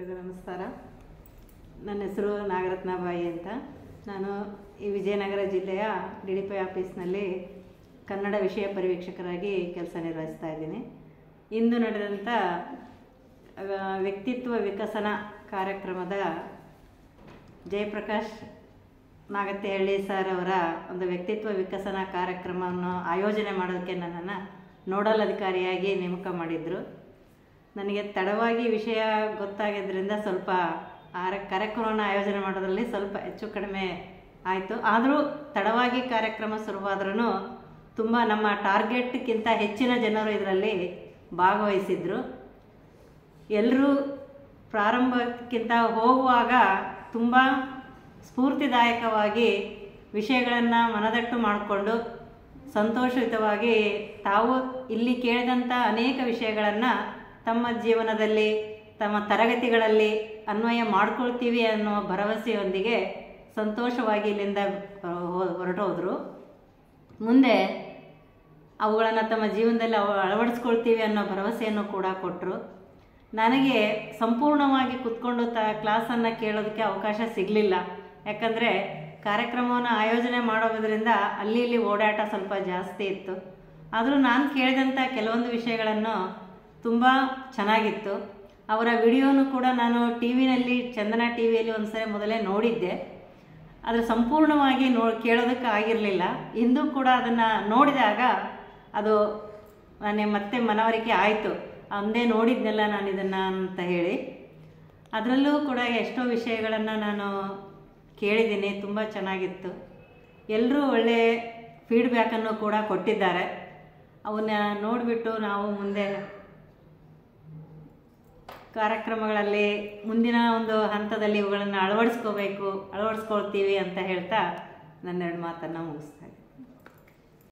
ಎಲ್ರಿಗೂ ನಮಸ್ಕಾರ. ನನ್ನ ಹೆಸರು ನಾಗರತ್ನ ಬಾಯಿ ಅಂತ. ನಾನು ಈ ವಿಜಯನಗರ ಜಿಲ್ಲೆಯ DDP ಆಫೀಸ್ನಲ್ಲಿ ಕನ್ನಡ ವಿಷಯ ಪರಿವೀಕ್ಷಕರಾಗಿ ಕೆಲಸ ನಿರ್ವಹಿಸ್ತಾ ಇದ್ದೀನಿ. ಇಂದು ನಡೆದಂಥ ವ್ಯಕ್ತಿತ್ವ ವಿಕಸನ ಕಾರ್ಯಕ್ರಮದ ಜಯಪ್ರಕಾಶ್ ನಾಗತಿಹಳ್ಳಿ ಸರ್ ಅವರ ಒಂದು ವ್ಯಕ್ತಿತ್ವ ವಿಕಸನ ಕಾರ್ಯಕ್ರಮವನ್ನು ಆಯೋಜನೆ ಮಾಡೋದಕ್ಕೆ ನನ್ನನ್ನು ನೋಡಲ್ ಅಧಿಕಾರಿಯಾಗಿ ನೇಮಕ ಮಾಡಿದರು. ನನಗೆ ತಡವಾಗಿ ವಿಷಯ ಗೊತ್ತಾಗಿದ್ದರಿಂದ ಸ್ವಲ್ಪ ಕಾರ್ಯಕ್ರಮವನ್ನು ಆಯೋಜನೆ ಮಾಡೋದ್ರಲ್ಲಿ ಸ್ವಲ್ಪ ಹೆಚ್ಚು ಕಡಿಮೆ ಆಯಿತು. ಆದರೂ ತಡವಾಗಿ ಕಾರ್ಯಕ್ರಮ ಶುರುವಾದ್ರೂ ತುಂಬ ನಮ್ಮ ಟಾರ್ಗೆಟ್ಗಿಂತ ಹೆಚ್ಚಿನ ಜನರು ಇದರಲ್ಲಿ ಭಾಗವಹಿಸಿದರು. ಎಲ್ಲರೂ ಪ್ರಾರಂಭಕ್ಕಿಂತ ಹೋಗುವಾಗ ತುಂಬ ಸ್ಫೂರ್ತಿದಾಯಕವಾಗಿ ವಿಷಯಗಳನ್ನು ಮನದಟ್ಟು ಮಾಡಿಕೊಂಡು ಸಂತೋಷಯುತವಾಗಿ ತಾವು ಇಲ್ಲಿ ಕೇಳಿದಂಥ ಅನೇಕ ವಿಷಯಗಳನ್ನು ತಮ್ಮ ಜೀವನದಲ್ಲಿ ತಮ್ಮ ತರಗತಿಗಳಲ್ಲಿ ಅನ್ವಯ ಮಾಡ್ಕೊಳ್ತೀವಿ ಅನ್ನೋ ಭರವಸೆಯೊಂದಿಗೆ ಸಂತೋಷವಾಗಿ ಇಲ್ಲಿಂದ ಹೊರಟೋದ್ರು. ಮುಂದೆ ಅವುಗಳನ್ನು ತಮ್ಮ ಜೀವನದಲ್ಲಿ ಅಳವಡಿಸ್ಕೊಳ್ತೀವಿ ಅನ್ನೋ ಭರವಸೆಯನ್ನು ಕೂಡ ಕೊಟ್ಟರು. ನನಗೆ ಸಂಪೂರ್ಣವಾಗಿ ಕೂತ್ಕೊಂಡು ಕ್ಲಾಸನ್ನು ಕೇಳೋದಕ್ಕೆ ಅವಕಾಶ ಸಿಗಲಿಲ್ಲ. ಯಾಕಂದರೆ ಕಾರ್ಯಕ್ರಮವನ್ನು ಆಯೋಜನೆ ಮಾಡೋದ್ರಿಂದ ಅಲ್ಲಿ ಇಲ್ಲಿ ಓಡಾಟ ಸ್ವಲ್ಪ ಜಾಸ್ತಿ ಇತ್ತು. ಆದರೂ ನಾನು ಕೇಳಿದಂಥ ಕೆಲವೊಂದು ವಿಷಯಗಳನ್ನು ತುಂಬ ಚೆನ್ನಾಗಿತ್ತು. ಅವರ ವಿಡಿಯೋನು ಕೂಡ ನಾನು ಟಿವಿನಲ್ಲಿ ಚಂದನ ಟಿವಿಯಲ್ಲಿ ಒಂದು ಸರಿ ಮೊದಲೇ ನೋಡಿದ್ದೆ. ಆದರೆ ಸಂಪೂರ್ಣವಾಗಿ ಕೇಳೋದಕ್ಕೆ ಆಗಿರಲಿಲ್ಲ. ಇಂದು ಕೂಡ ಅದನ್ನು ನೋಡಿದಾಗ ಅದು ನನಗೆ ಮತ್ತೆ ಮನವರಿಕೆ ಆಯಿತು. ಅಂದೇ ನೋಡಿದ್ನೆಲ್ಲ ನಾನು ಇದನ್ನು ಅಂತ ಹೇಳಿ. ಅದರಲ್ಲೂ ಕೂಡ ಎಷ್ಟೋ ವಿಷಯಗಳನ್ನು ನಾನು ಕೇಳಿದ್ದೀನಿ. ತುಂಬ ಚೆನ್ನಾಗಿತ್ತು. ಎಲ್ಲರೂ ಒಳ್ಳೆಯ ಫೀಡ್ಬ್ಯಾಕನ್ನು ಕೂಡ ಕೊಟ್ಟಿದ್ದಾರೆ. ಅವನ್ನ ನೋಡಿಬಿಟ್ಟು ನಾವು ಮುಂದೆ ಕಾರ್ಯಕ್ರಮಗಳಲ್ಲಿ ಮುಂದಿನ ಒಂದು ಹಂತದಲ್ಲಿ ಇವುಗಳನ್ನು ಅಳವಡಿಸ್ಕೊಳ್ತೀವಿ ಅಂತ ಹೇಳ್ತಾ ನನ್ನೆರಡು ಮಾತನ್ನು ಮುಗಿಸ್ತಾ ಇದ್ದೀನಿ.